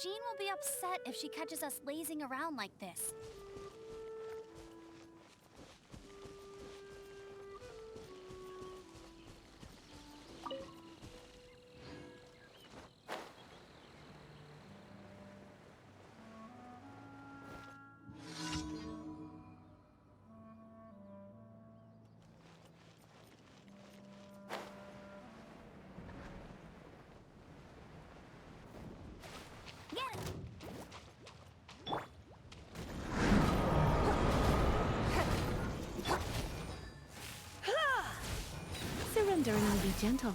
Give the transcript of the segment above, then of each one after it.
Jean will be upset if she catches us lazing around like this. Surrendering will be gentle.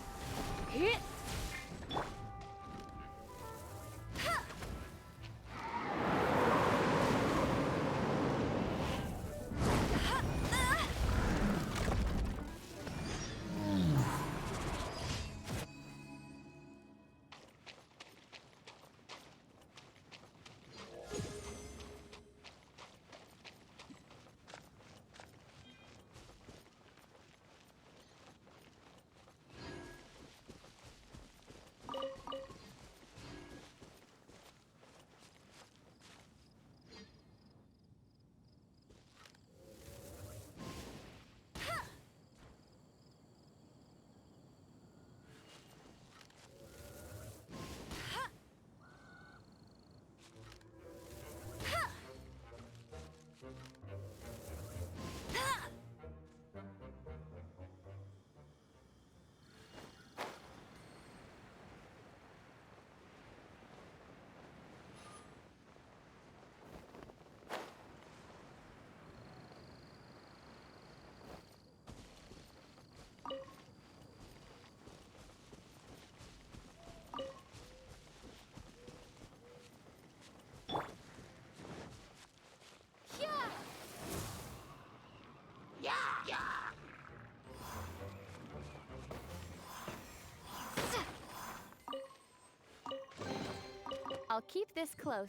I'll keep this close.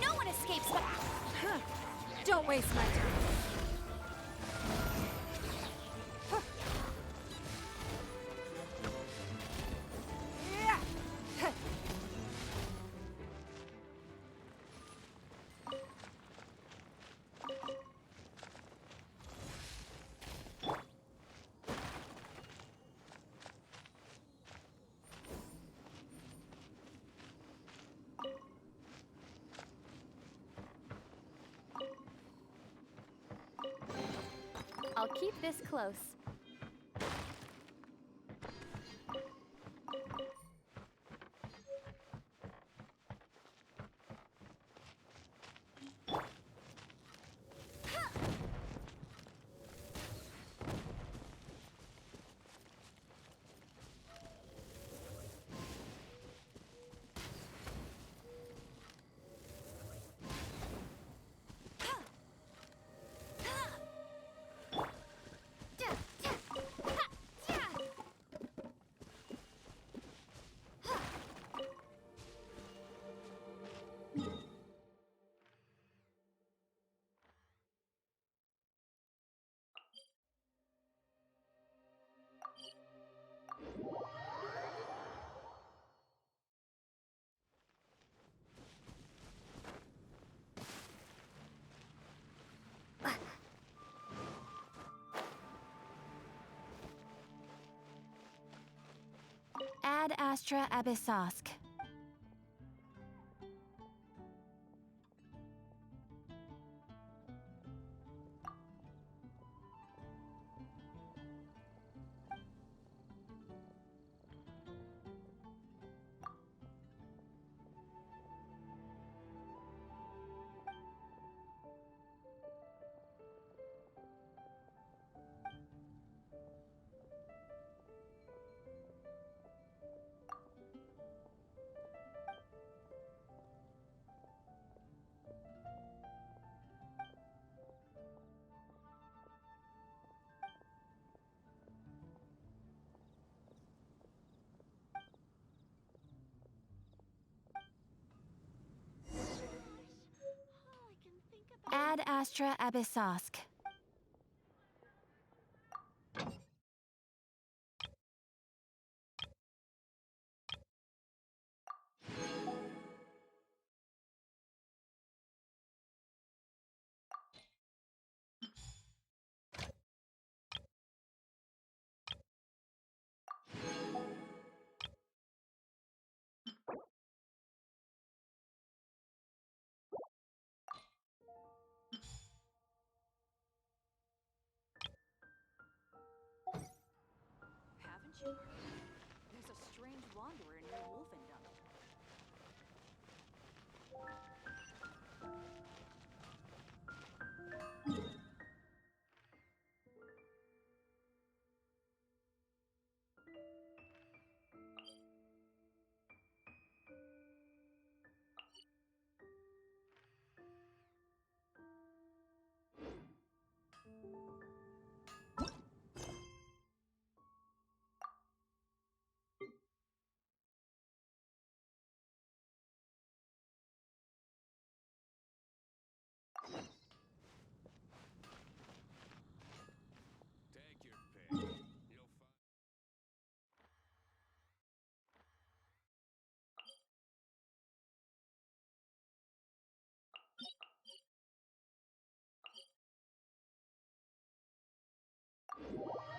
No one escapes but... Don't waste my time. I'll keep this close. Ad astra abyssosk. ad astra abyssosk. Haven't you heard? There's a strange wanderer near Wolfendom. Take your pick. You'll find.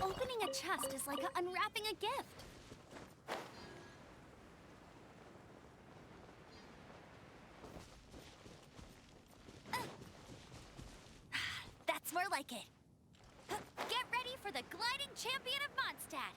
Opening a chest is like unwrapping a gift. That's more like it. Get ready for the gliding champion of Mondstadt.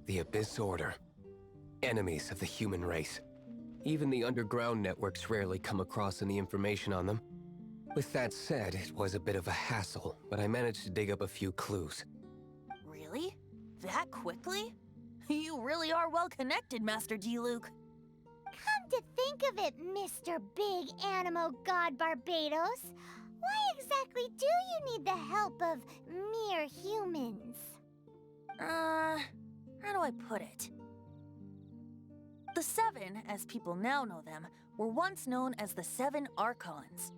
The Abyss Order. Enemies of the human race. Even the underground networks rarely come across any information on them. With that said, it was a bit of a hassle, but I managed to dig up a few clues. Really? That quickly? You really are well connected, Master D. Luke. Come to think of it, Mr. Big Animo God Barbados, why exactly do you need the help of mere humans? How do I put it? The Seven, as people now know them, were once known as the Seven Archons.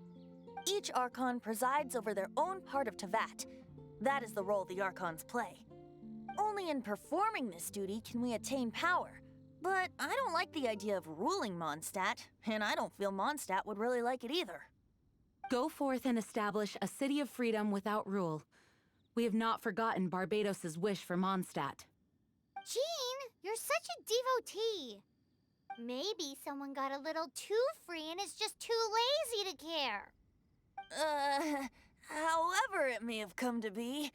Each Archon presides over their own part of Teyvat. That is the role the Archons play. Only in performing this duty can we attain power. But I don't like the idea of ruling Mondstadt, and I don't feel Mondstadt would really like it either. Go forth and establish a city of freedom without rule. We have not forgotten Barbados's wish for Mondstadt. Jean, you're such a devotee. Maybe someone got a little too free and is just too lazy to care. However it may have come to be,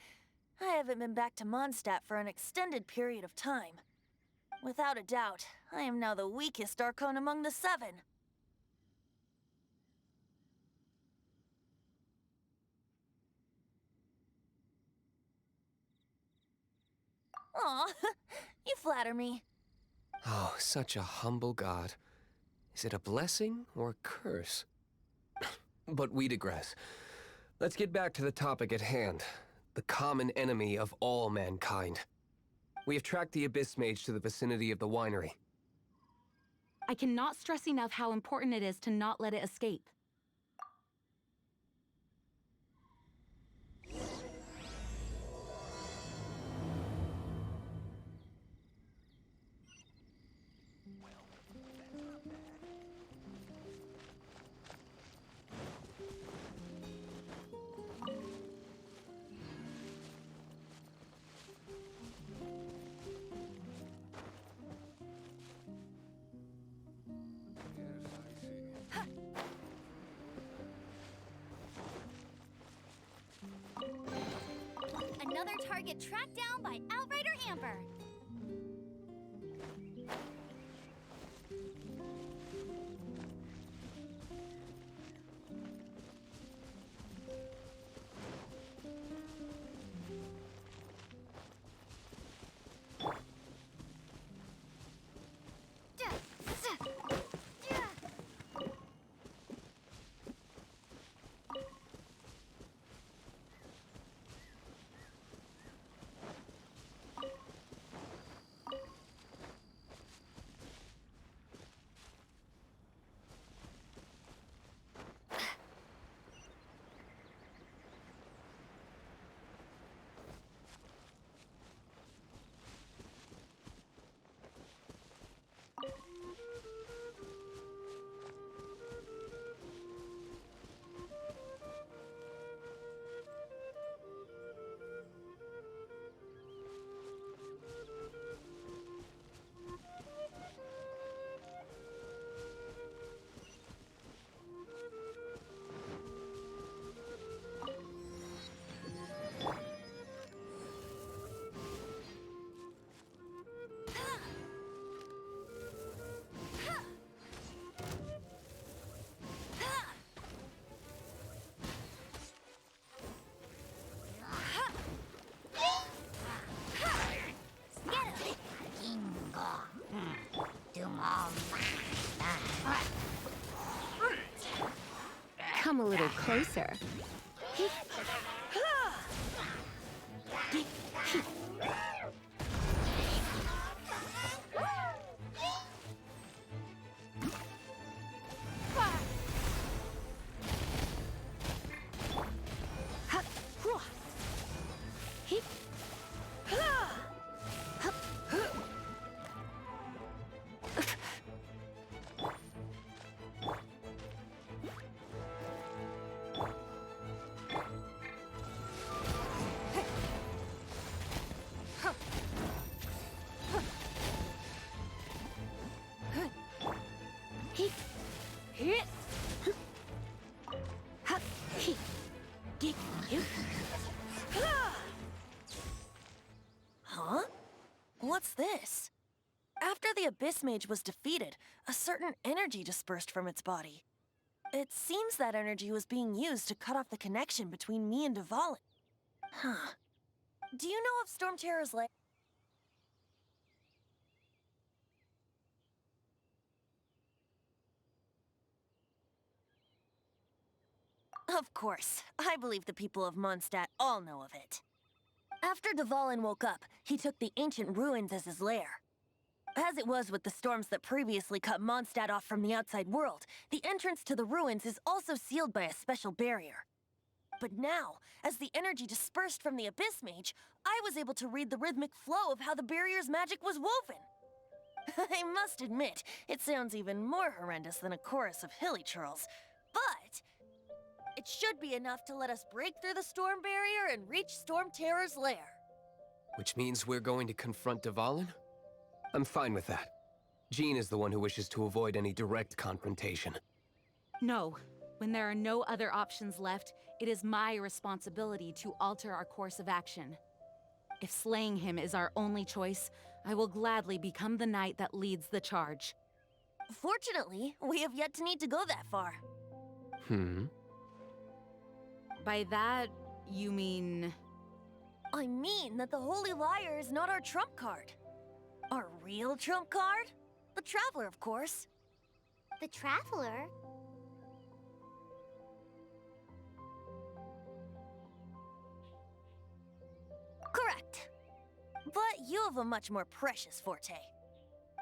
I haven't been back to Mondstadt for an extended period of time. Without a doubt, I am now the weakest Archon among the 7. Aw, you flatter me. Oh, such a humble god. Is it a blessing or a curse? But we digress. Let's get back to the topic at hand. The common enemy of all mankind. We have tracked the Abyss Mage to the vicinity of the winery. I cannot stress enough how important it is to not let it escape. Another target tracked down by Outrider Amber. Come a little closer. Huh? What's this? After the Abyss Mage was defeated, a certain energy dispersed from its body. It seems that energy was being used to cut off the connection between me and Dvalin. Huh. Do you know of Storm Terror's lair? Of course. I believe the people of Mondstadt all know of it. After Dvalin woke up, he took the ancient ruins as his lair. As it was with the storms that previously cut Mondstadt off from the outside world, the entrance to the ruins is also sealed by a special barrier. But now, as the energy dispersed from the Abyss Mage, I was able to read the rhythmic flow of how the barrier's magic was woven. I must admit, it sounds even more horrendous than a chorus of hilly churls, but it should be enough to let us break through the storm barrier and reach Storm Terror's lair. Which means we're going to confront Dvalin? I'm fine with that. Jean is the one who wishes to avoid any direct confrontation. No, When there are no other options left, it is my responsibility to alter our course of action. If slaying him is our only choice, I will gladly become the knight that leads the charge. Fortunately, we have yet to need to go that far. By that, you mean... I mean that the Holy Liar is not our trump card. Our real trump card? The Traveler, of course. The Traveler? Correct. But you have a much more precious forte.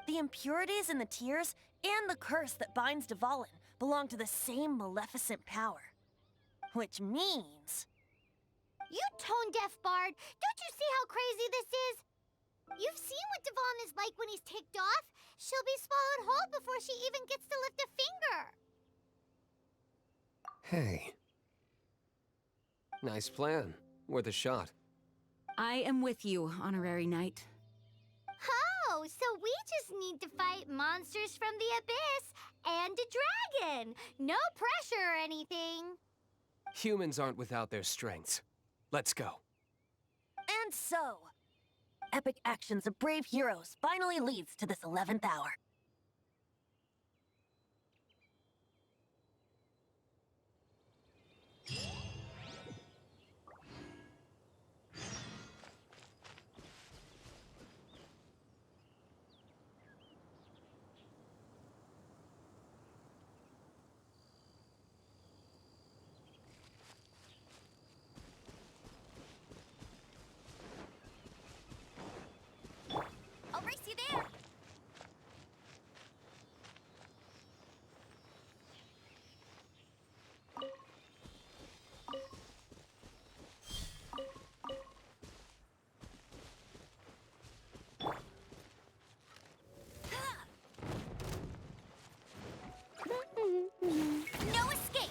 The impurities in the tears and the curse that binds Dvalin belong to the same maleficent power. Which means... You tone-deaf bard! Don't you see how crazy this is? You've seen what Dvalin is like when he's ticked off. She'll be swallowed whole before she even gets to lift a finger. Hey. Nice plan. Worth a shot. I am with you, Honorary Knight. Oh, so we just need to fight monsters from the abyss and a dragon. No pressure or anything. Humans aren't without their strengths. Let's go. And so, epic actions of brave heroes finally leads to this 11th hour. I'll race you there. No escape.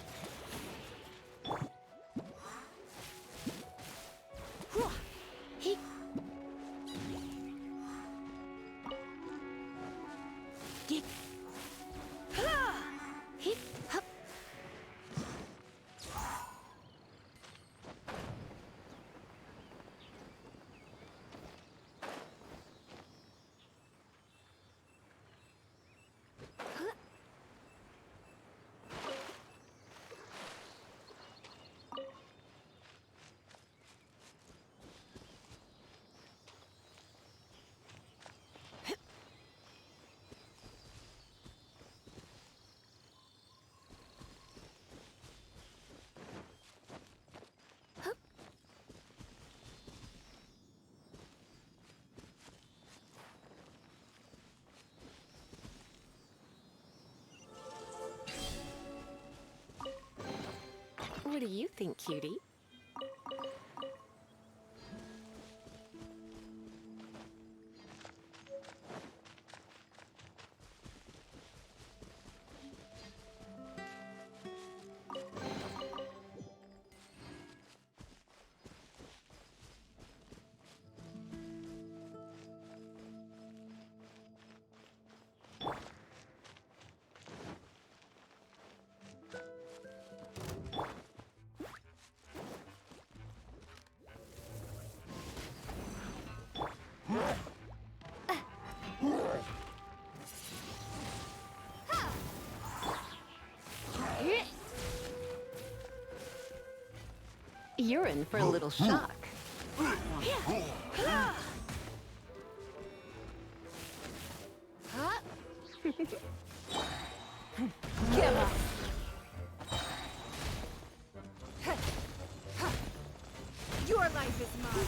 What do you think, cutie? You're in for a little shock. Give up. Your life is mine.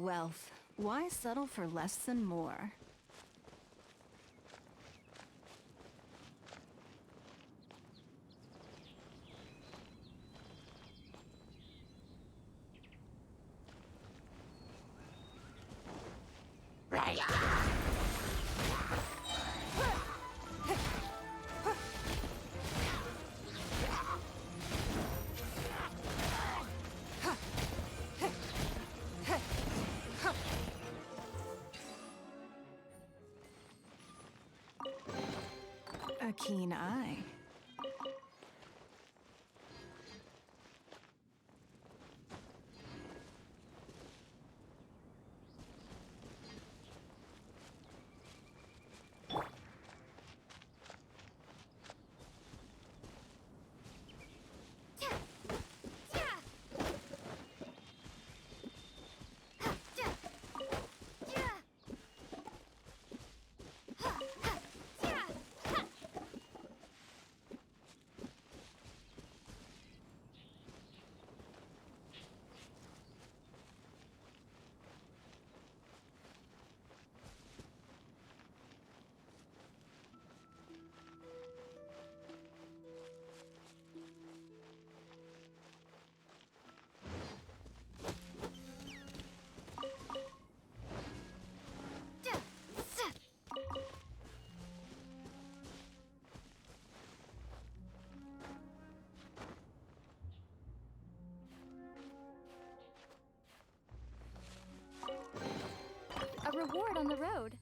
wealth. Why settle for less than more? A keen eye. A reward on the road.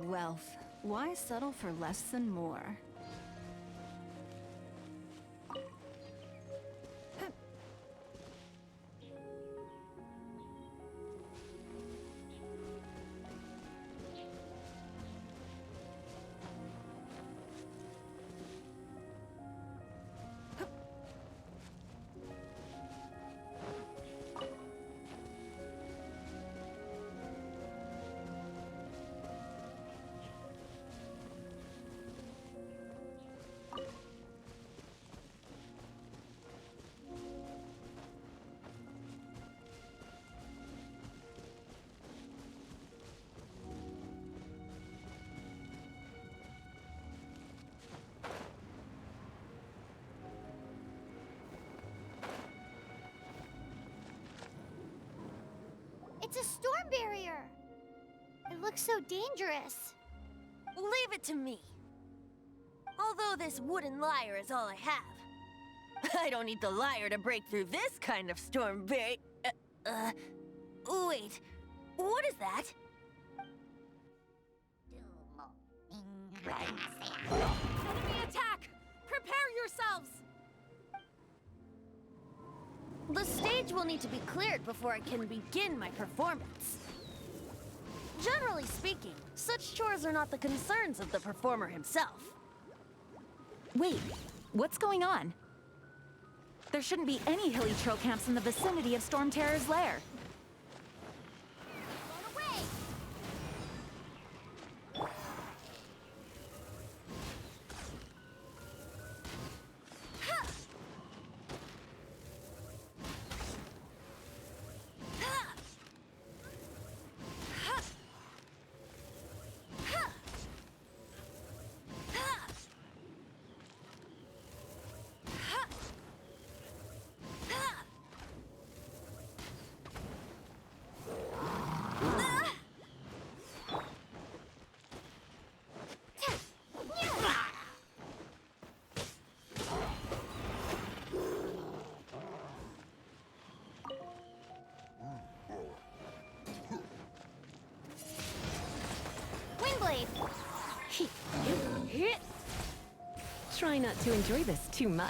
Wealth. Why settle for less than more? It's a storm barrier. It looks so dangerous. Leave it to me. Although this wooden lyre is all I have, I don't need the lyre to break through this kind of storm barrier. Wait, what is that? Enemy attack! Prepare yourselves! The stage will need to be cleared before I can begin my performance. Generally speaking, such chores are not the concerns of the performer himself. Wait, what's going on? There shouldn't be any hilly troll camps in the vicinity of Storm Terror's lair. Blown away. Try not to enjoy this too much.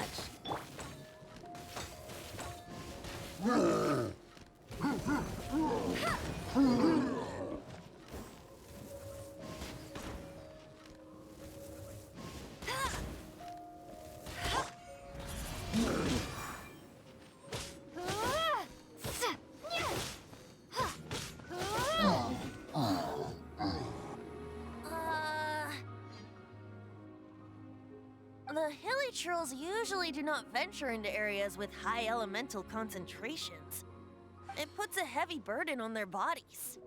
The hilly trolls usually do not venture into areas with high elemental concentrations. It puts a heavy burden on their bodies.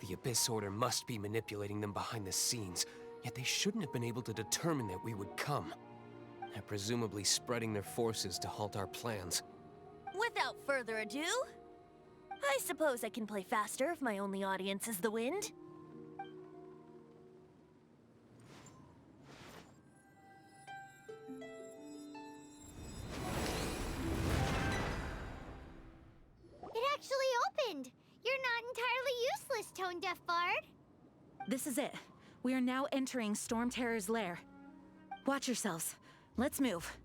The Abyss Order must be manipulating them behind the scenes, yet they shouldn't have been able to determine that we would come. And presumably spreading their forces to halt our plans. Without further ado, I suppose I can play faster if my only audience is the wind. It actually opened! You're not entirely useless, tone-deaf bard. This is it. We are now entering Storm Terror's lair. Watch yourselves. Let's move.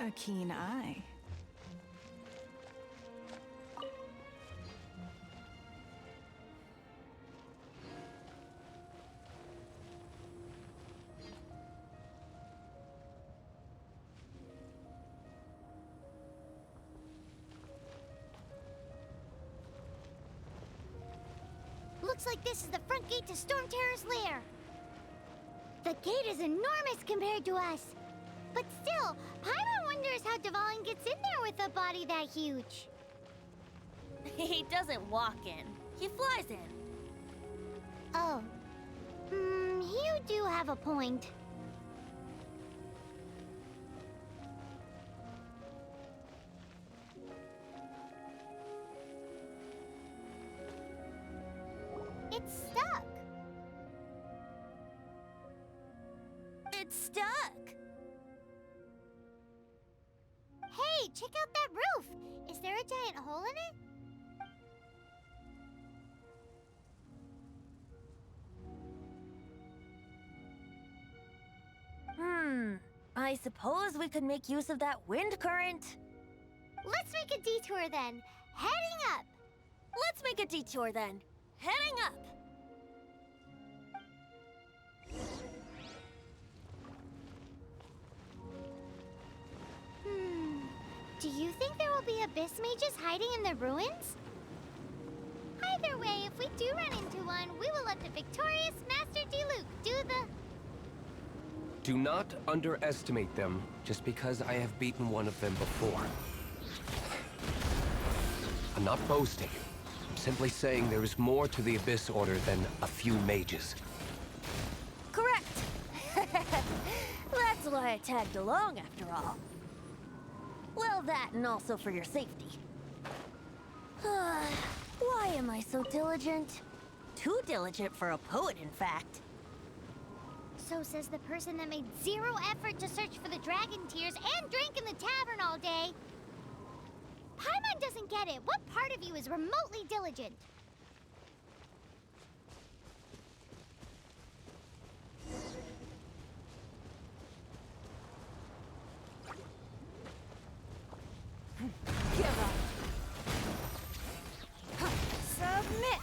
A keen eye. Looks like this is the front gate to Storm Terror's lair. The gate is enormous compared to us. But still, Paimon wonders how Dvalin gets in there with a body that huge. He doesn't walk in, he flies in. Oh. You do have a point. It's stuck. It's stuck. Hey, check out that roof! Is there a giant hole in it? I suppose we could make use of that wind current. Let's make a detour then. Heading up! Let's make a detour then. Heading up. Do you think there will be abyss mages hiding in the ruins? Either way, if we do run into one, we will let the victorious Master Diluc do the... Do not underestimate them just because I have beaten one of them before. I'm not boasting. I'm simply saying there is more to the Abyss Order than a few mages. Correct. That's why I tagged along after all. Well, that and also for your safety. Why am I so diligent? Too diligent for a poet, in fact. So says the person that made zero effort to search for the dragon tears and drank in the tavern all day. Paimon doesn't get it. What part of you is remotely diligent? Give up. Submit.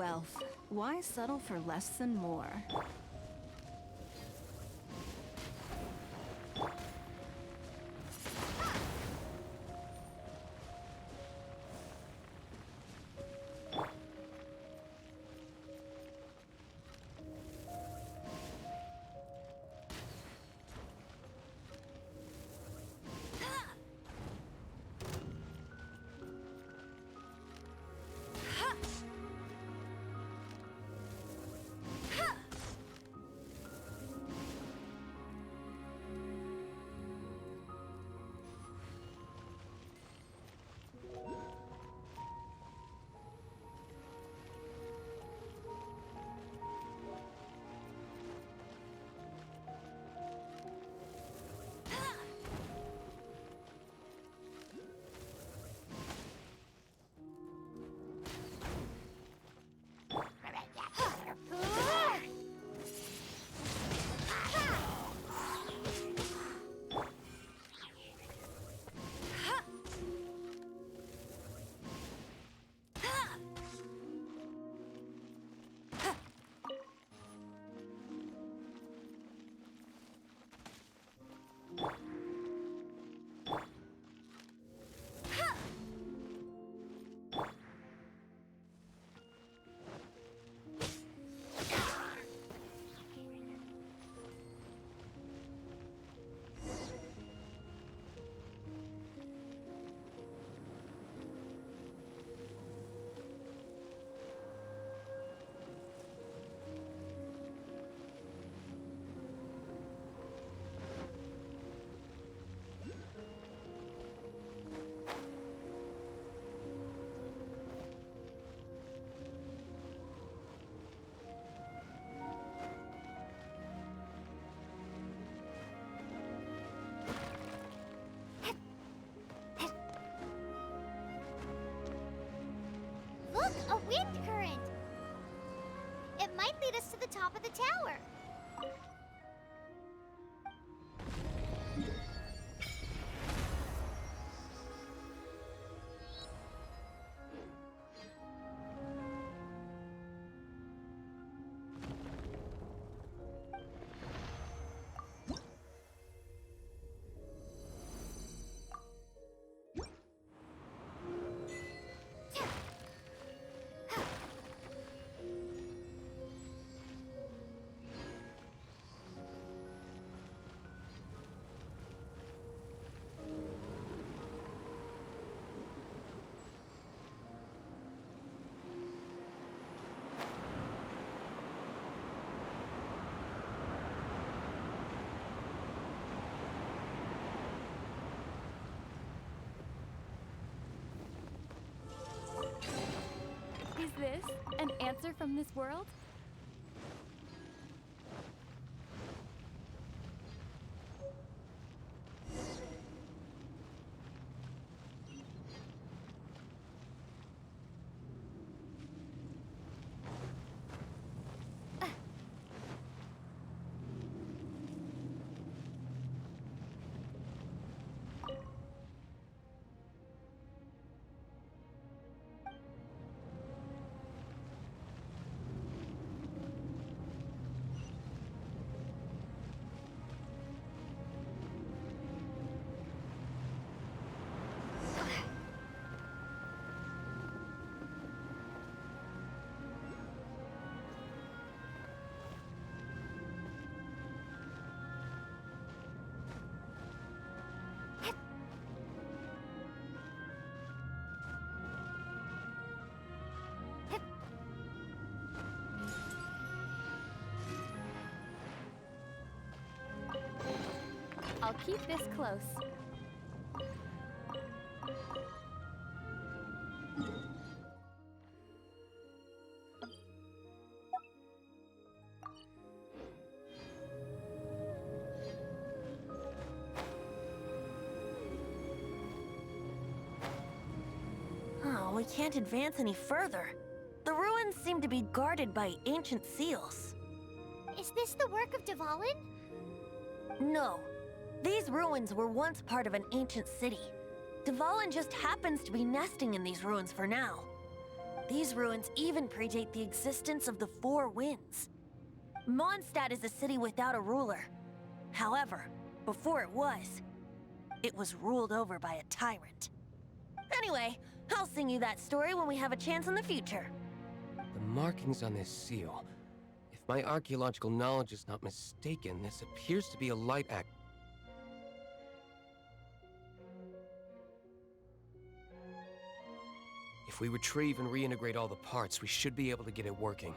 elf. Why settle for less than more? Look, a wind current! It might lead us to the top of the tower. Is this an answer from this world? I'll keep this close. Oh, we can't advance any further. The ruins seem to be guarded by ancient seals. Is this the work of Dvalin? No. These ruins were once part of an ancient city. Dvalin just happens to be nesting in these ruins for now. These ruins even predate the existence of the Four Winds. Mondstadt is a city without a ruler. However, before it was ruled over by a tyrant. Anyway, I'll sing you that story when we have a chance in the future. The markings on this seal. If my archaeological knowledge is not mistaken, this appears to be a light act. If we retrieve and reintegrate all the parts, we should be able to get it working.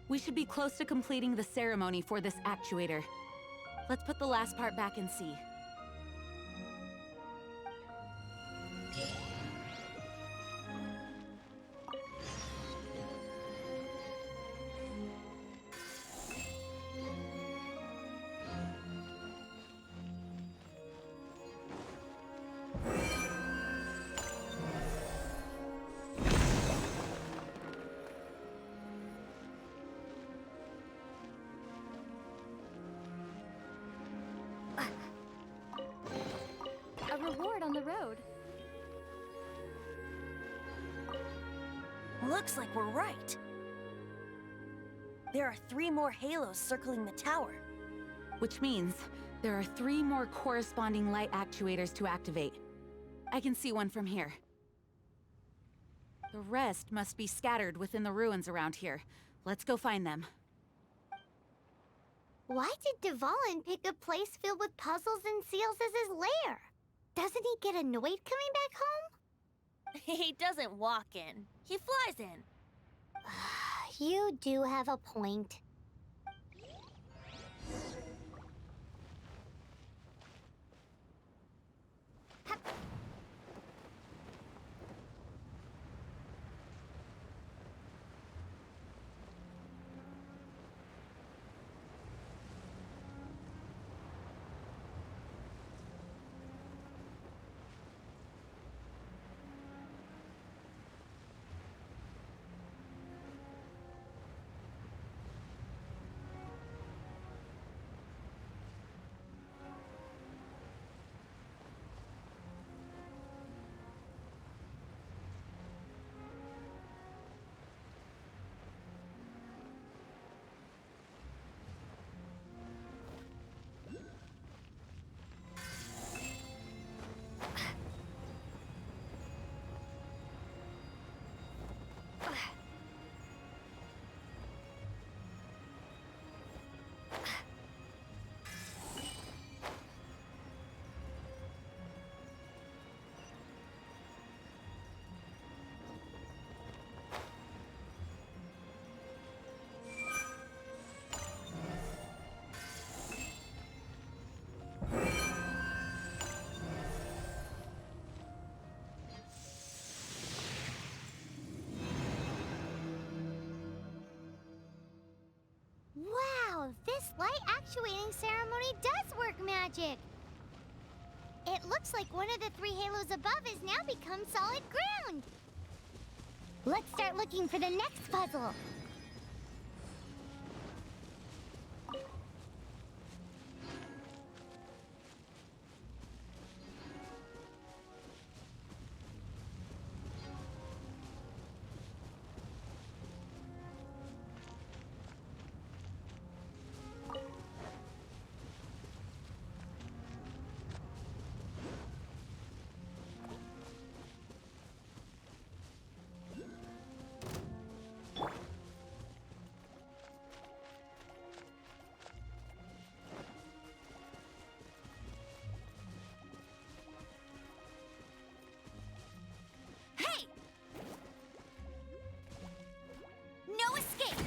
We should be close to completing the ceremony for this actuator. Let's put the last part back and see. A reward on the road. Looks like we're right. There are 3 more halos circling the tower. Which means there are 3 more corresponding light actuators to activate. I can see one from here. The rest must be scattered within the ruins around here. Let's go find them. Why did Dvalin pick a place filled with puzzles and seals as his lair? Doesn't he get annoyed coming back home? He doesn't walk in. He flies in. You do have a point. Wow, this light actuating ceremony does work magic! It looks like one of the 3 halos above has now become solid ground! Let's start looking for the next puzzle! No escape!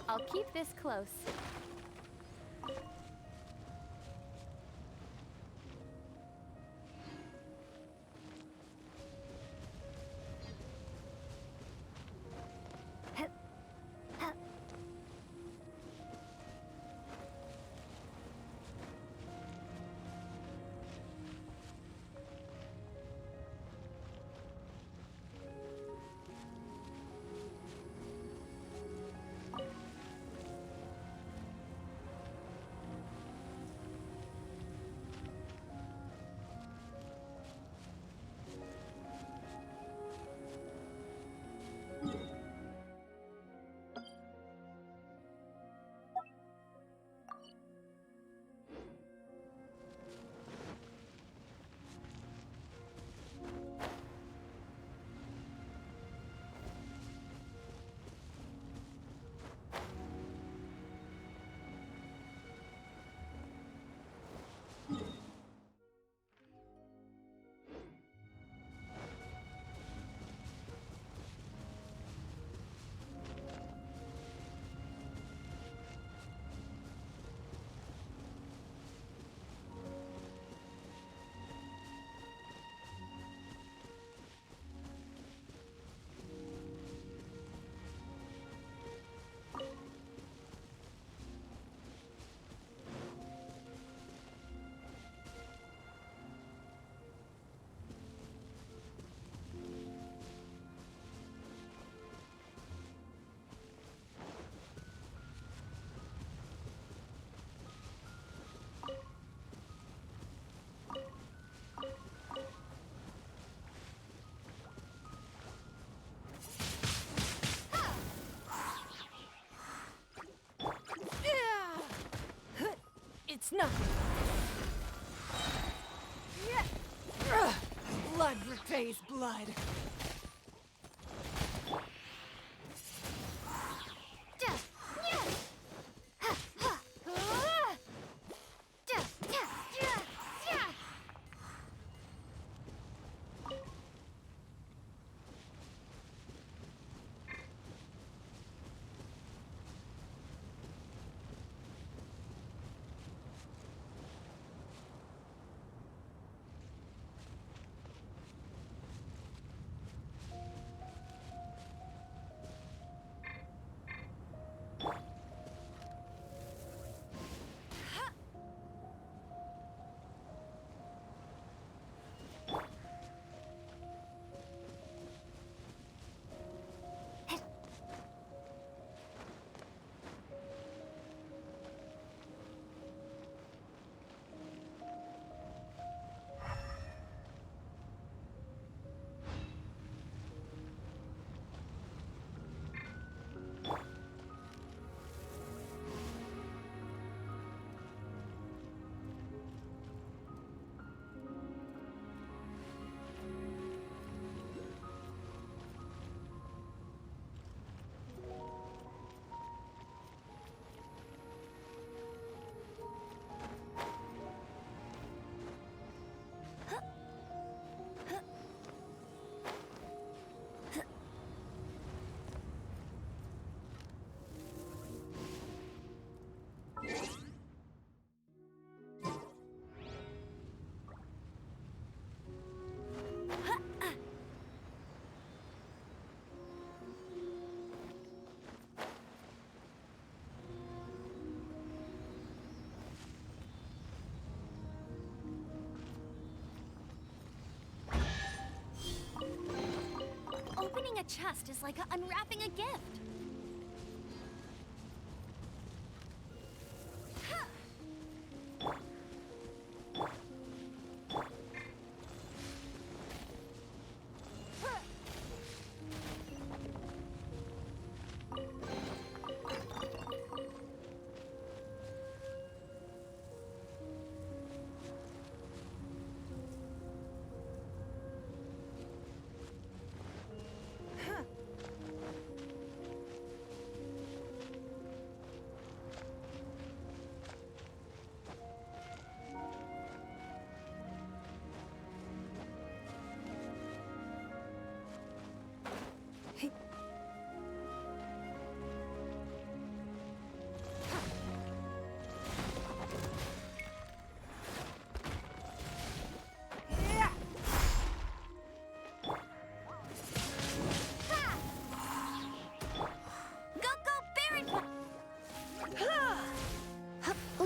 I'll keep this close. nothing. Blood repays blood. Opening a chest is like unwrapping a gift.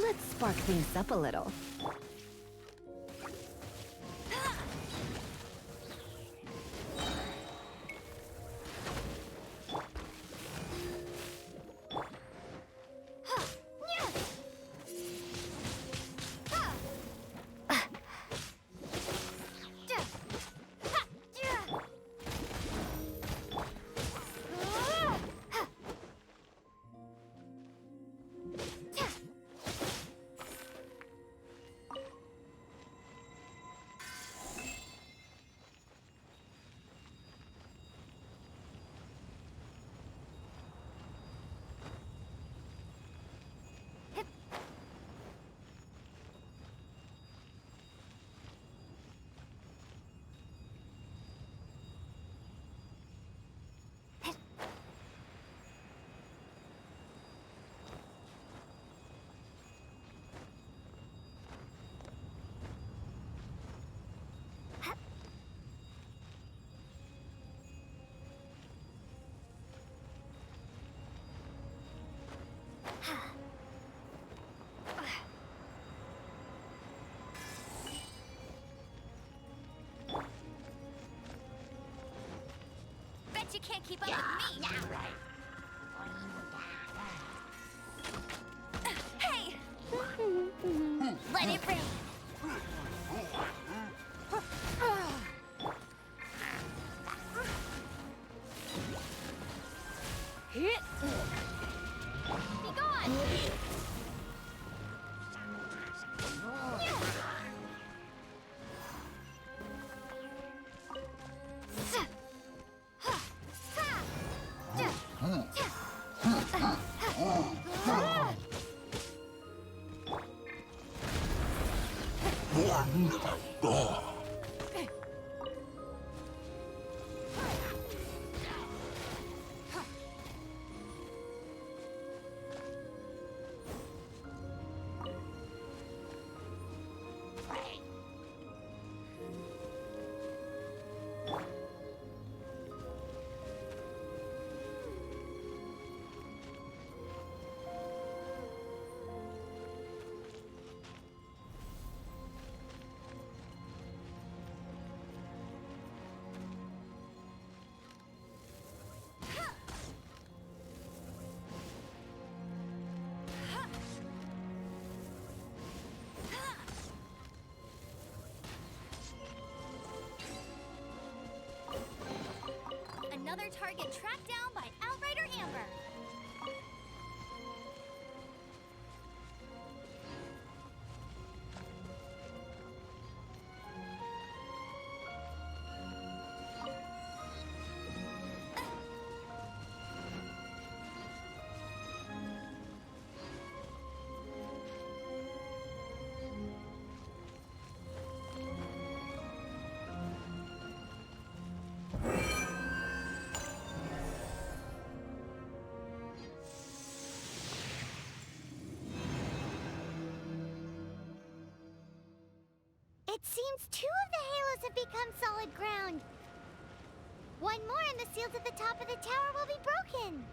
Let's spark things up a little. Bet you can't keep up with me. Hey! Let it rain. Hit! Be gone! Another target tracked down by Outrider Amber. It seems 2 of the halos have become solid ground. One more and the seals at the top of the tower will be broken.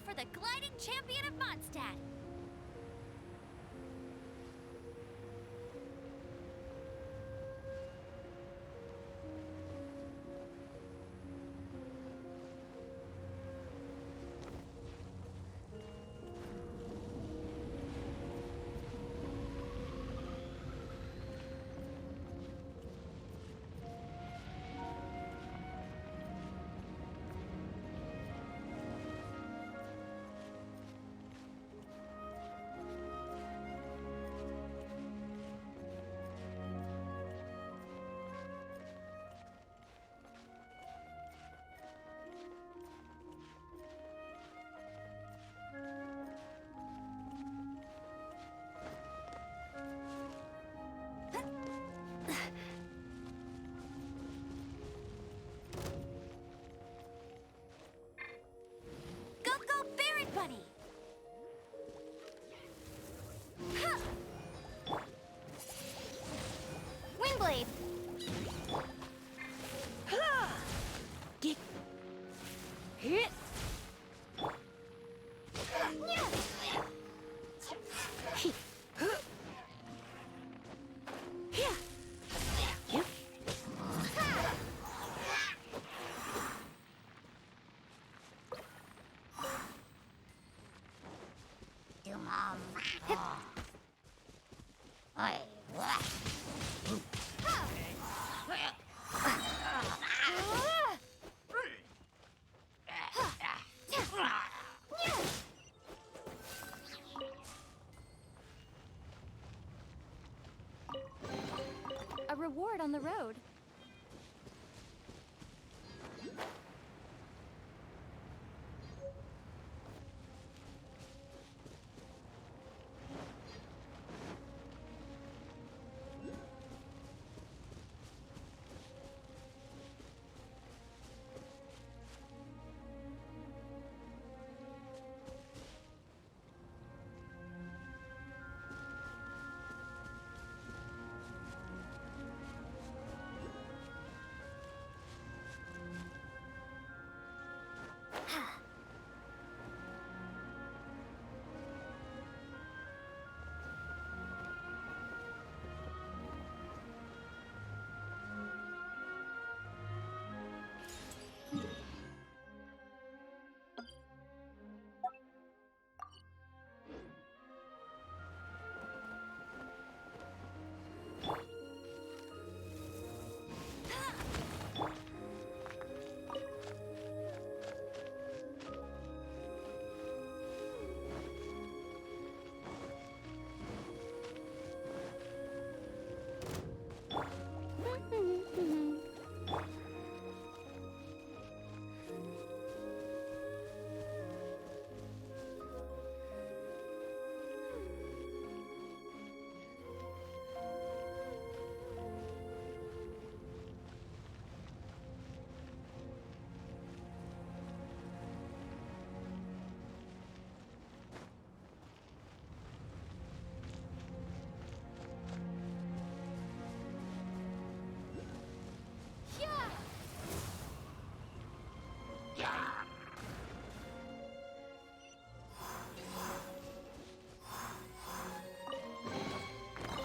For the gliding champion of Mondstadt. reward on the road.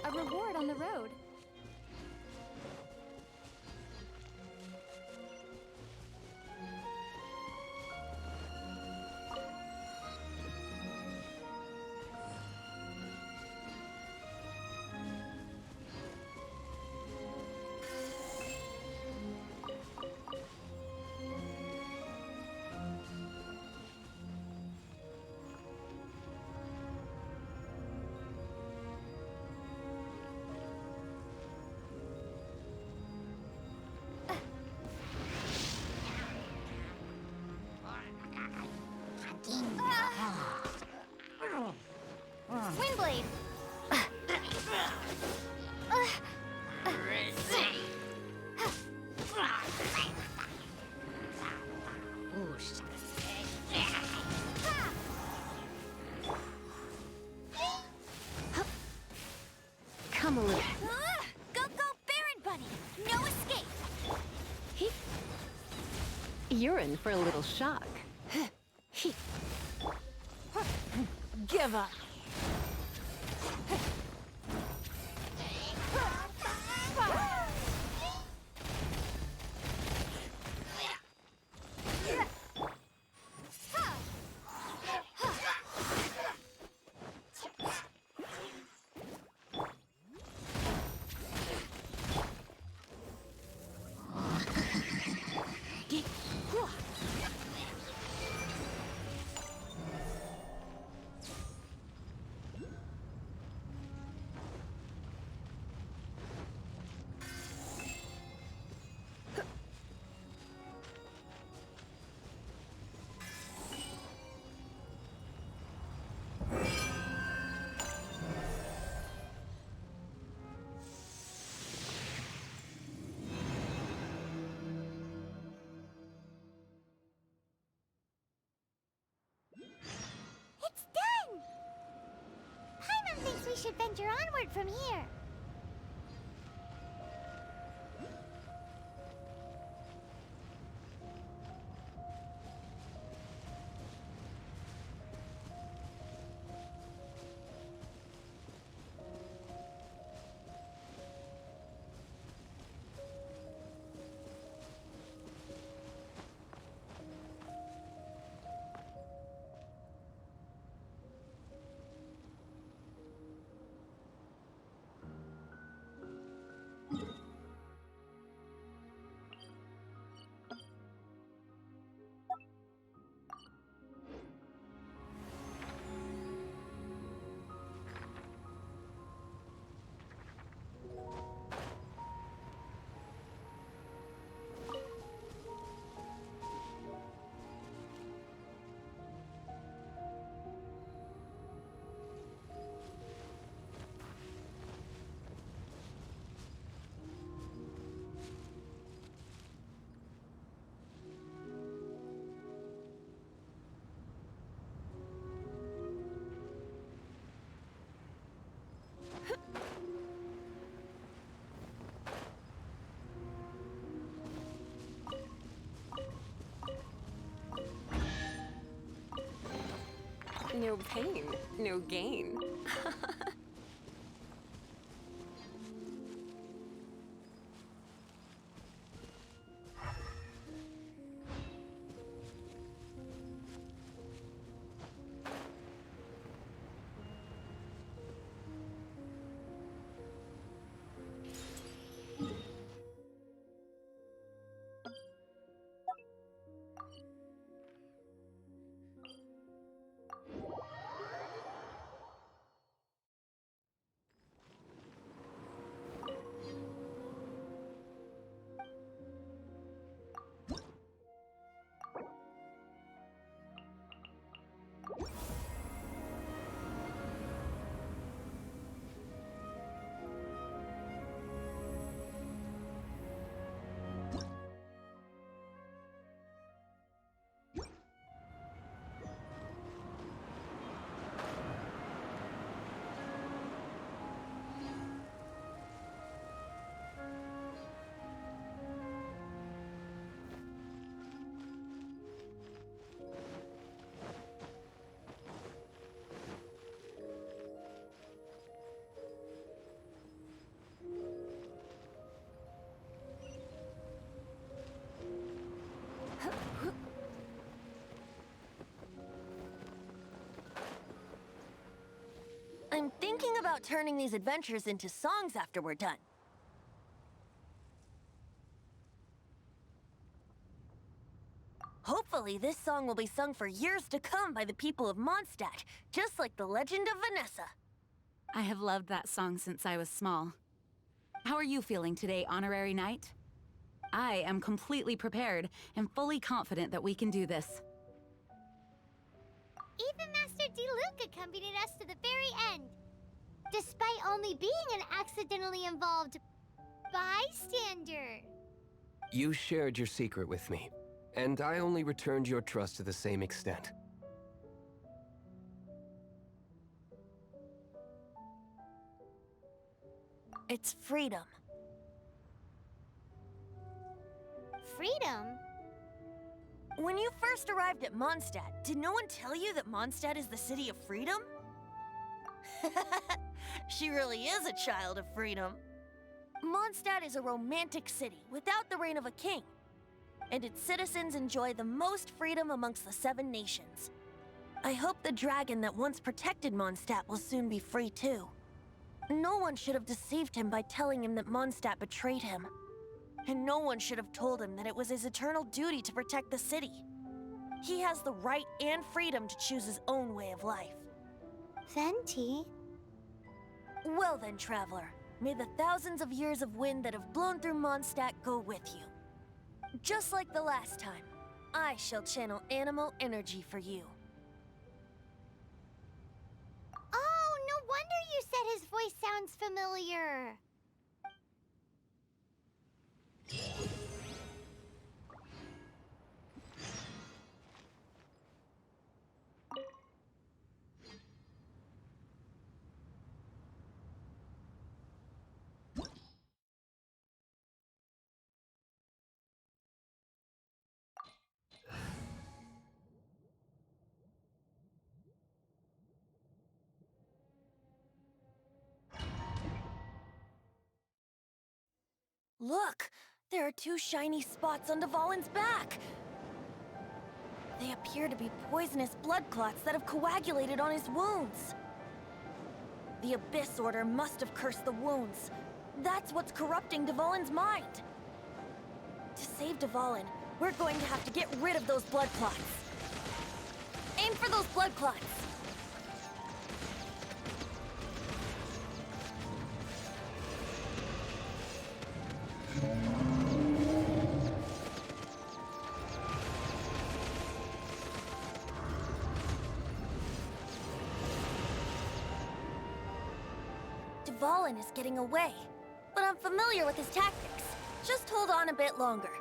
A reward on the road. Windblade. Come a little. Go, Baron Bunny! No escape! You're in for a little shock. Give up. It's done! Paimon thinks we should venture onward from here. No pain, no gain. I'm thinking about turning these adventures into songs after we're done. Hopefully, this song will be sung for years to come by the people of Mondstadt, just like the legend of Vanessa. I have loved that song since I was small. How are you feeling today, Honorary Knight? I am completely prepared and fully confident that we can do this. Even Master D-Luke accompanied us to the very end, despite only being an accidentally involved bystander. You shared your secret with me, and I only returned your trust to the same extent. It's freedom. Freedom? When you first arrived at Mondstadt, did no one tell you that Mondstadt is the city of freedom? She really is a child of freedom. Mondstadt is a romantic city without the reign of a king, and its citizens enjoy the most freedom amongst the 7 nations. I hope the dragon that once protected Mondstadt will soon be free too. No one should have deceived him by telling him that Mondstadt betrayed him. And no one should have told him that it was his eternal duty to protect the city. He has the right and freedom to choose his own way of life. Venti? Well then, traveler, may the thousands of years of wind that have blown through Mondstadt go with you. Just like the last time, I shall channel animal energy for you. Oh, no wonder you said his voice sounds familiar. Look! There are 2 shiny spots on Dvalin's back! They appear to be poisonous blood clots that have coagulated on his wounds. The Abyss Order must have cursed the wounds. That's what's corrupting Dvalin's mind. To save Dvalin, we're going to have to get rid of those blood clots. Aim for those blood clots! Dvalin is getting away, but I'm familiar with his tactics. Just hold on a bit longer.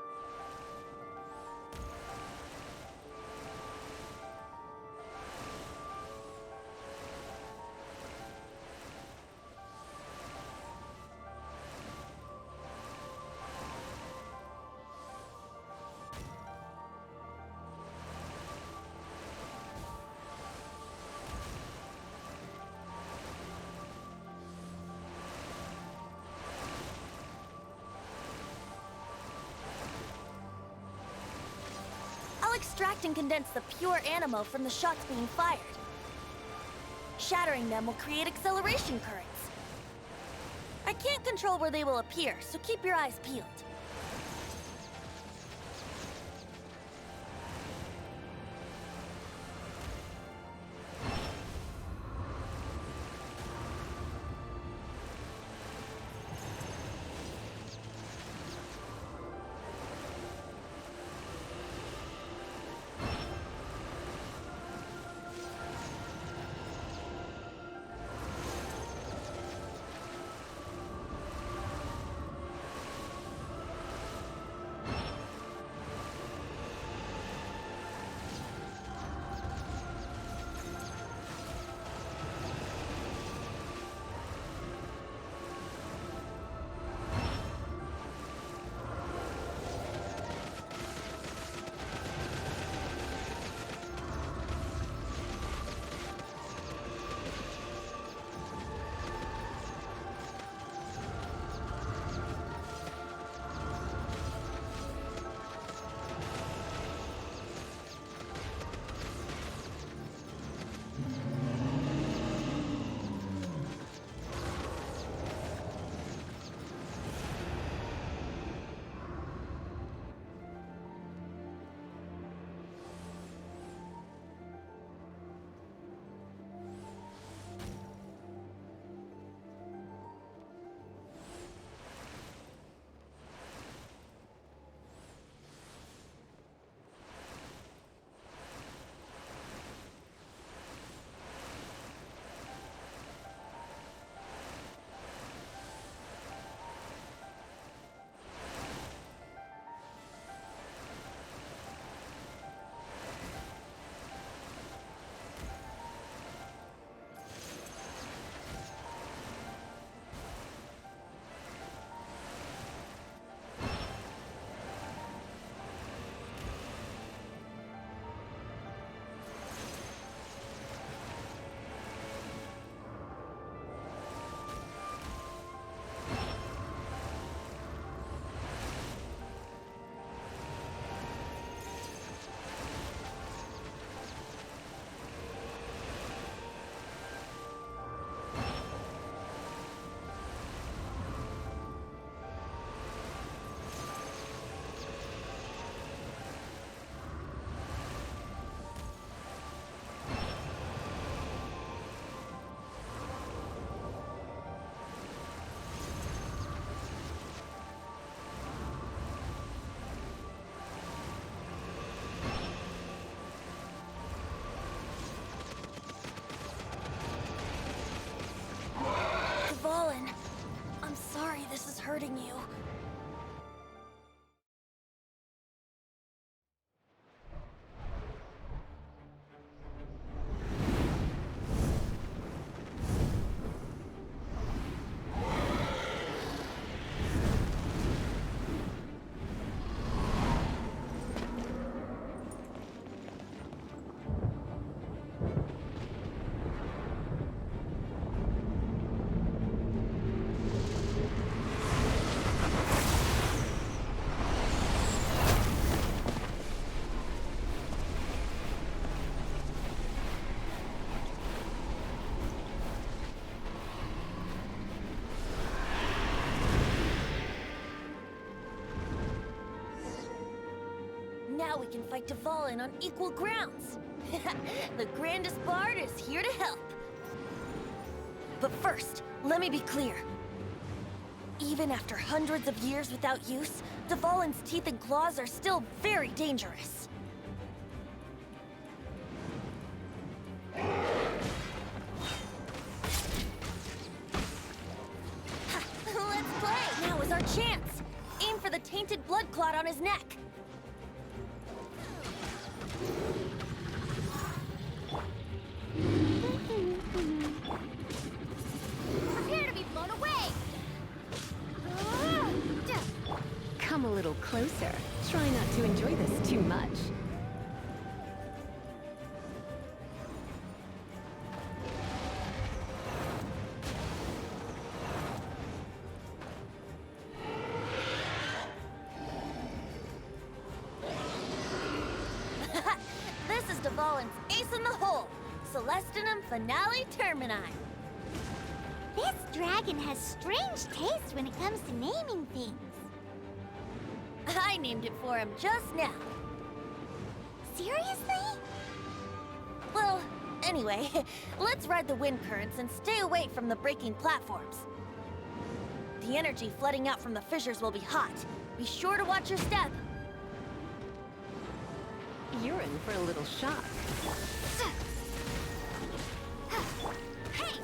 extract and condense the pure animo from the shots being fired. Shattering them will create acceleration currents. I can't control where they will appear, so keep your eyes peeled. This is hurting you. Now we can fight Dvalin on equal grounds. The grandest bard is here to help. But first, let me be clear. Even after hundreds of years without use, Dvalin's teeth and claws are still very dangerous. Let's play! Now is our chance! Aim for the tainted blood clot on his neck. Prepare to be blown away! Come a little closer. Try not to enjoy this too much. ace in the hole. Celestinum finale termini. This dragon has strange taste when it comes to naming things. I named it for him just now. Seriously? Well, anyway, let's ride the wind currents and stay away from the breaking platforms. The energy flooding out from the fissures will be hot. Be sure to watch your step. You're in for a little shock. Hey!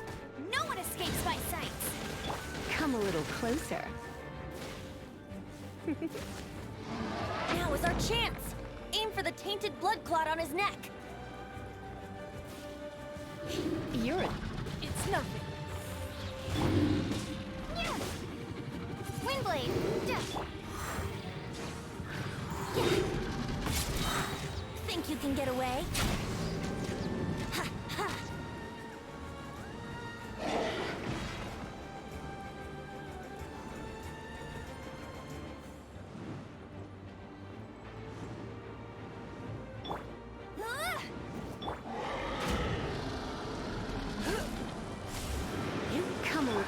No one escapes my sights! Come a little closer. Now is our chance. Aim for the tainted blood clot on his neck. You're in. It's nothing. Windblade! Think you can get away? Ha ha! You come a little.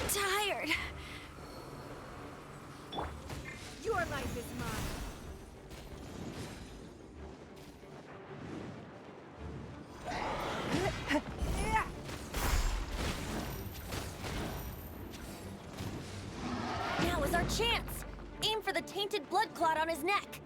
Tired. Your life is mine. Now is our chance. Aim for the tainted blood clot on his neck.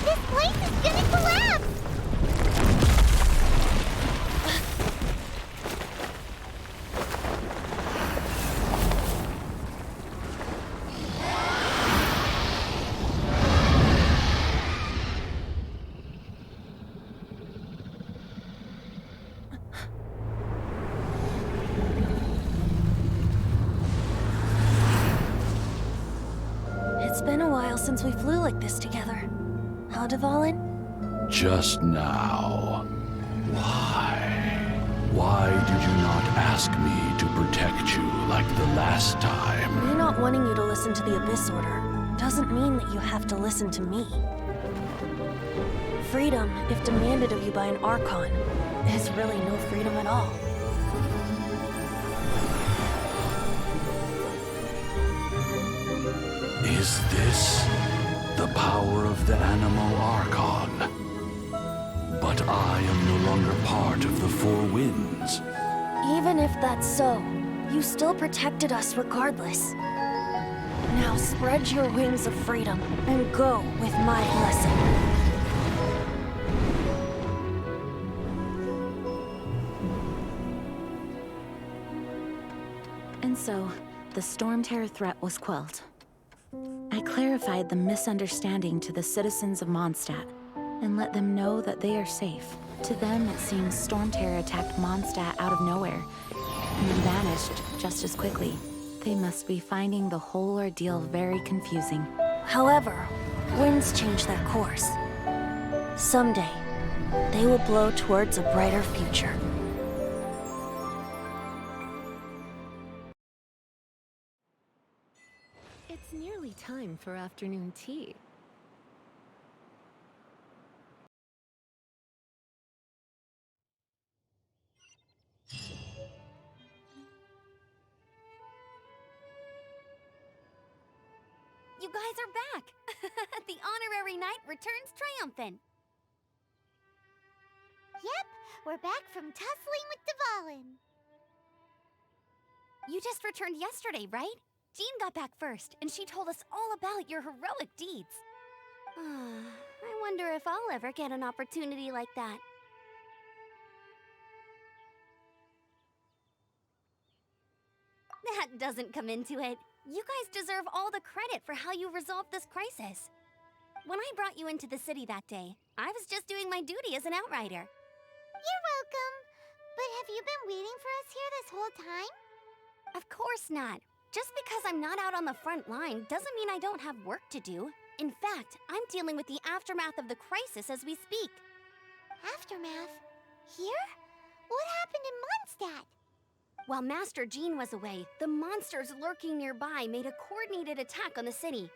This place is gonna collapse! It's been a while since we flew like this together. How, Devalin? Just now. Why? Why did you not ask me to protect you like the last time? Me not wanting you to listen to the Abyss Order doesn't mean that you have to listen to me. Freedom, if demanded of you by an Archon, is really no freedom at all. Is this the power of the Animo Archon? But I am no longer part of the Four Winds. Even if that's so, you still protected us regardless. Now spread your wings of freedom and go with my blessing. And so, the Storm Terror threat was quelled. I clarified the misunderstanding to the citizens of Mondstadt and let them know that they are safe. To them, it seems Storm Terror attacked Mondstadt out of nowhere and then vanished just as quickly. They must be finding the whole ordeal very confusing. However, winds change their course. Someday, they will blow towards a brighter future. It's nearly time for afternoon tea. You guys are back! The honorary knight returns triumphant. Yep, we're back from tussling with Devalin. You just returned yesterday, right? Jean got back first, and she told us all about your heroic deeds. I wonder if I'll ever get an opportunity like that. That doesn't come into it. You guys deserve all the credit for how you resolved this crisis. When I brought you into the city that day, I was just doing my duty as an outrider. You're welcome. But have you been waiting for us here this whole time? Of course not. Just because I'm not out on the front line doesn't mean I don't have work to do. In fact, I'm dealing with the aftermath of the crisis as we speak. Aftermath? Here? What happened in Mondstadt? While Master Jean was away, the monsters lurking nearby made a coordinated attack on the city.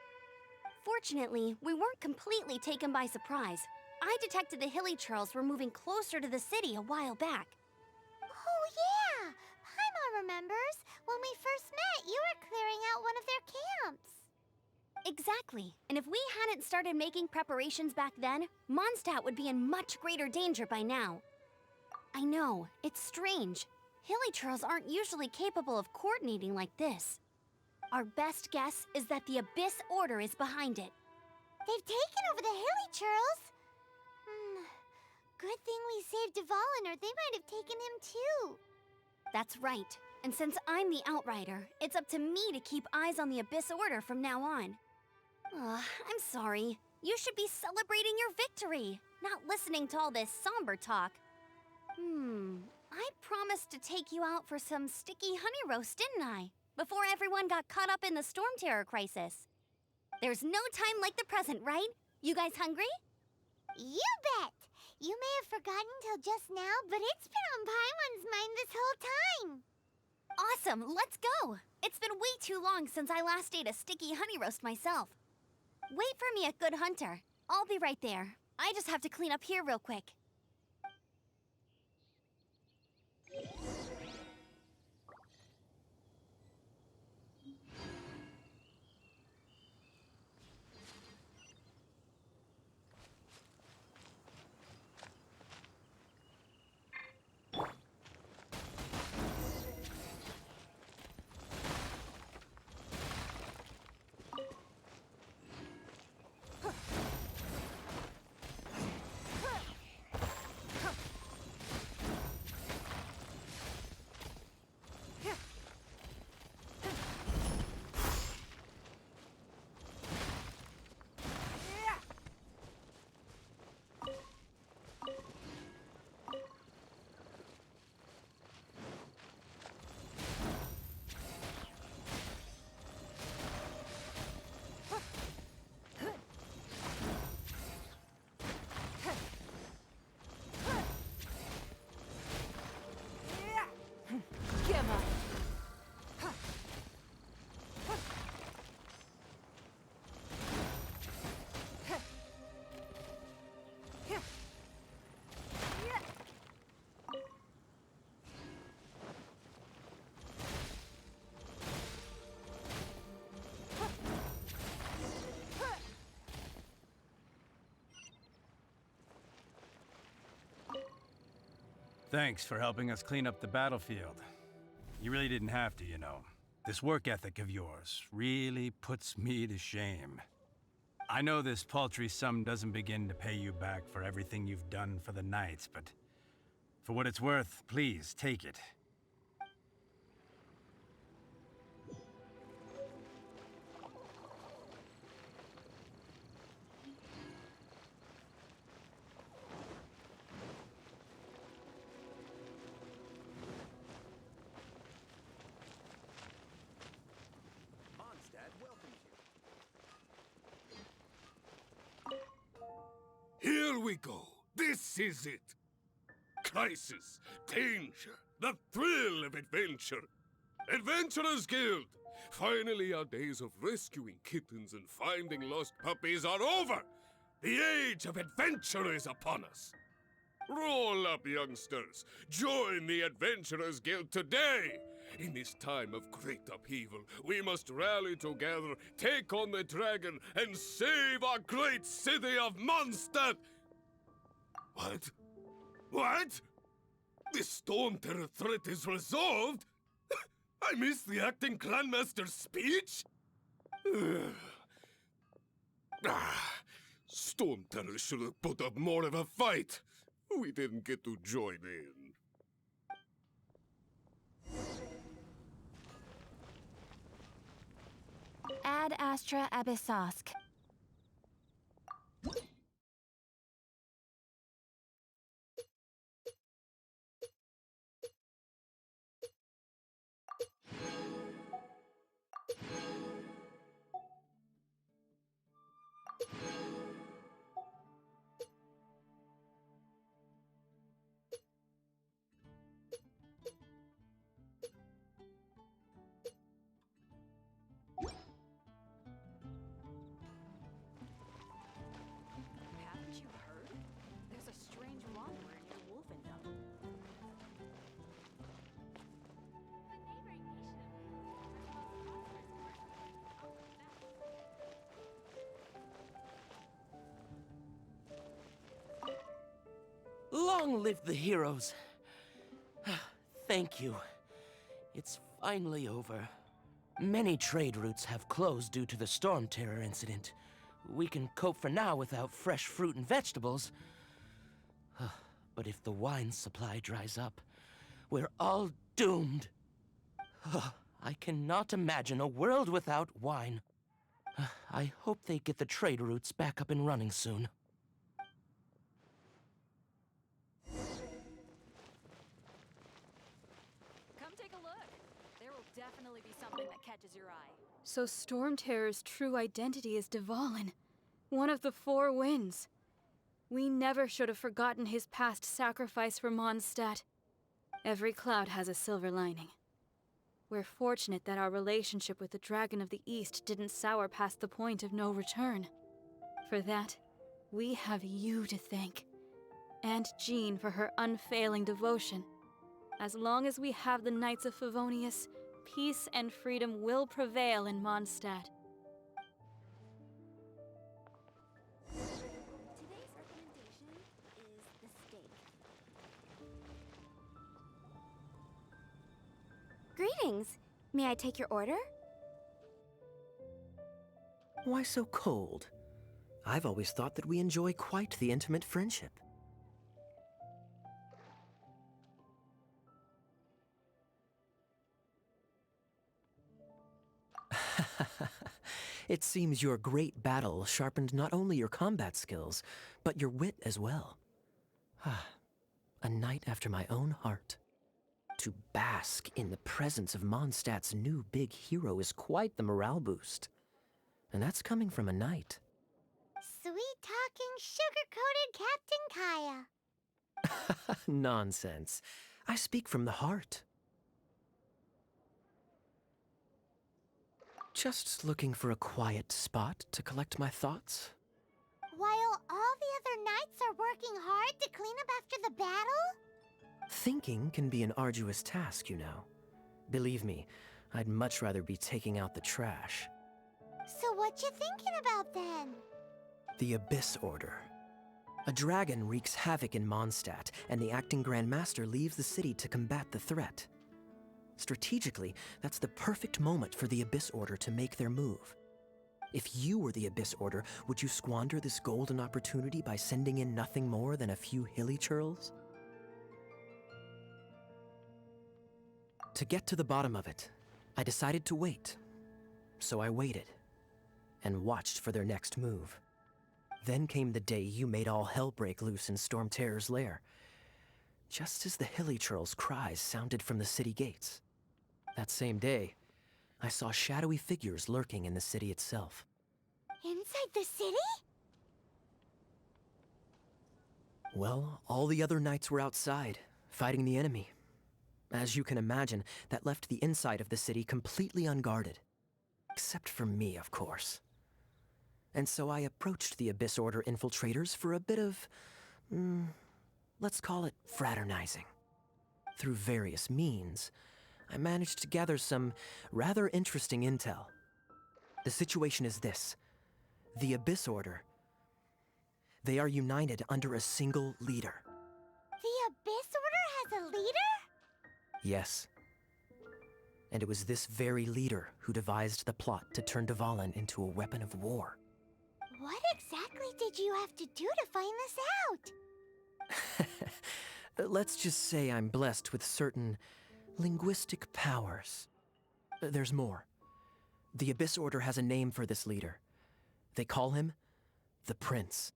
Fortunately, we weren't completely taken by surprise. I detected the hilly churls were moving closer to the city a while back. Oh yeah! Paimon remembers. When we first met, you were clearing out one of their camps. Exactly. And if we hadn't started making preparations back then, Mondstadt would be in much greater danger by now. I know, it's strange. Hilly churls aren't usually capable of coordinating like this. Our best guess is that the Abyss Order is behind it. They've taken over the hilly churls. Good thing we saved Dvalin, or they might have taken him too. That's right. And since I'm the Outrider, it's up to me to keep eyes on the Abyss Order from now on. I'm sorry. You should be celebrating your victory, not listening to all this somber talk. I promised to take you out for some sticky honey roast, didn't I? Before everyone got caught up in the storm terror crisis. There's no time like the present, right? You guys hungry? You bet! You may have forgotten till just now, but it's been on Paimon's mind this whole time. Awesome, let's go! It's been way too long since I last ate a sticky honey roast myself. Wait for me at Good Hunter. I'll be right there. I just have to clean up here real quick. Thanks for helping us clean up the battlefield. You really didn't have to, you know. This work ethic of yours really puts me to shame. I know this paltry sum doesn't begin to pay you back for everything you've done for the Knights, but for what it's worth, please take it. Here we go. This is it. Crisis, danger, the thrill of adventure. Adventurers Guild. Finally, our days of rescuing kittens and finding lost puppies are over. The age of adventure is upon us. Roll up, youngsters. Join the Adventurers Guild today. In this time of great upheaval, we must rally together, take on the dragon, and save our great city of Mondstadt! What? What? The Storm Terror threat is resolved? I missed the acting clanmaster's speech? Storm Terror should have put up more of a fight. We didn't get to join in. Ad Astra Abyssosk. Long live the heroes. Thank you. It's finally over. Many trade routes have closed due to the storm terror incident. We can cope for now without fresh fruit and vegetables. But if the wine supply dries up, we're all doomed. I cannot imagine a world without wine. I hope they get the trade routes back up and running soon. Come take a look. There will definitely be something that catches your eye. So Storm Terror's true identity is Dvalin, one of the Four Winds. We never should have forgotten his past sacrifice for Mondstadt. Every cloud has a silver lining. We're fortunate that our relationship with the Dragon of the East didn't sour past the point of no return. For that, we have you to thank. And Jean for her unfailing devotion. As long as we have the Knights of Favonius, peace and freedom will prevail in Mondstadt. Today's recommendation is the steak. Greetings. May I take your order? Why so cold? I've always thought that we enjoy quite the intimate friendship. It seems your great battle sharpened not only your combat skills, but your wit as well. A knight after my own heart. To bask in the presence of Mondstadt's new big hero is quite the morale boost. And that's coming from a knight. Sweet-talking, sugar-coated Captain Kaya. Nonsense. I speak from the heart. Just looking for a quiet spot to collect my thoughts. While all the other knights are working hard to clean up after the battle? Thinking can be an arduous task, you know. Believe me, I'd much rather be taking out the trash. So what you thinking about then? The Abyss Order. A dragon wreaks havoc in Mondstadt, and the acting Grand Master leaves the city to combat the threat. Strategically, that's the perfect moment for the Abyss Order to make their move. If you were the Abyss Order, would you squander this golden opportunity by sending in nothing more than a few hilly churls? To get to the bottom of it, I decided to wait. So I waited, and watched for their next move. Then came the day you made all hell break loose in Storm Terror's lair, just as the hilly churls' cries sounded from the city gates. That same day, I saw shadowy figures lurking in the city itself. Inside the city? Well, all the other knights were outside, fighting the enemy. As you can imagine, that left the inside of the city completely unguarded. Except for me, of course. And so I approached the Abyss Order infiltrators for a bit of, let's call it fraternizing. Through various means, I managed to gather some rather interesting intel. The situation is this. The Abyss Order, they are united under a single leader. The Abyss Order has a leader? Yes. And it was this very leader who devised the plot to turn Dvalin into a weapon of war. What exactly did you have to do to find this out? Let's just say I'm blessed with certain linguistic powers. There's more. The Abyss Order has a name for this leader. They call him the Prince.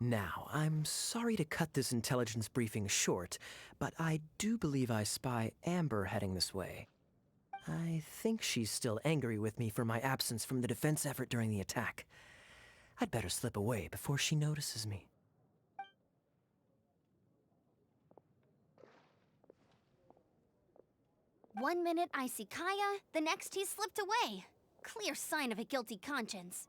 Now, I'm sorry to cut this intelligence briefing short, but I do believe I spy Amber heading this way. I think she's still angry with me for my absence from the defense effort during the attack. I'd better slip away before she notices me. One minute I see Kaya, the next he slipped away. Clear sign of a guilty conscience.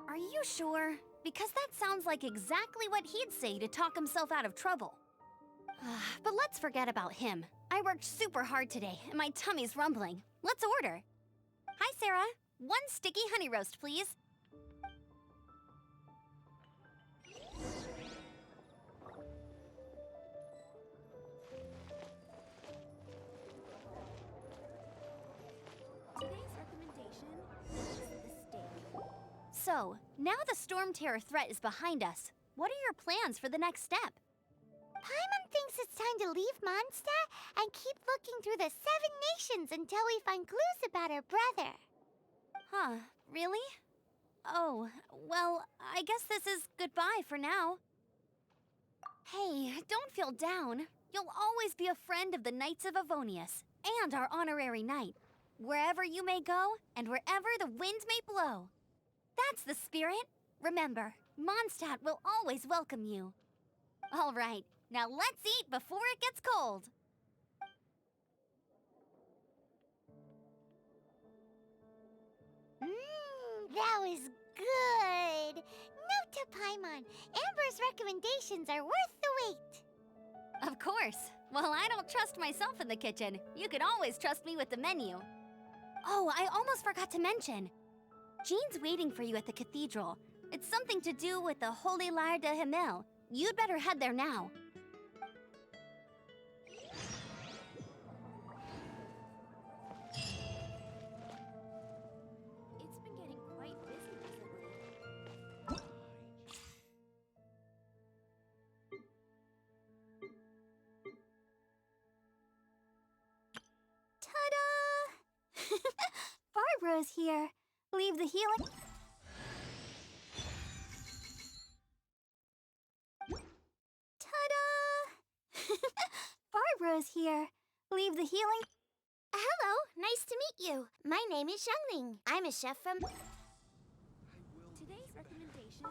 Are you sure? Because that sounds like exactly what he'd say to talk himself out of trouble. But let's forget about him. I worked super hard today, and my tummy's rumbling. Let's order. Hi, Sarah. 1 sticky honey roast, please. Today's recommendation is the steak. So, now the storm terror threat is behind us. What are your plans for the next step? Paimon thinks it's time to leave Mondstadt and keep looking through the 7 nations until we find clues about her brother. Huh, really? Oh, well, I guess this is goodbye for now. Hey, don't feel down. You'll always be a friend of the Knights of Avonius, and our honorary knight. Wherever you may go, and wherever the wind may blow. That's the spirit. Remember, Mondstadt will always welcome you. All right, now let's eat before it gets cold. That was good. Note to Paimon, Amber's recommendations are worth the wait. Of course. Well, I don't trust myself in the kitchen. You can always trust me with the menu. Oh, I almost forgot to mention. Jean's waiting for you at the cathedral. It's something to do with the Holy Lyre de Himmel. You'd better head there now. It's been getting quite busy recently. Ta-da! Barbara's here. Leave the healing... Ta-da! Barbara's here. Leave the healing... Hello, nice to meet you. My name is Xiangling. I'm a chef from... Today's recommendation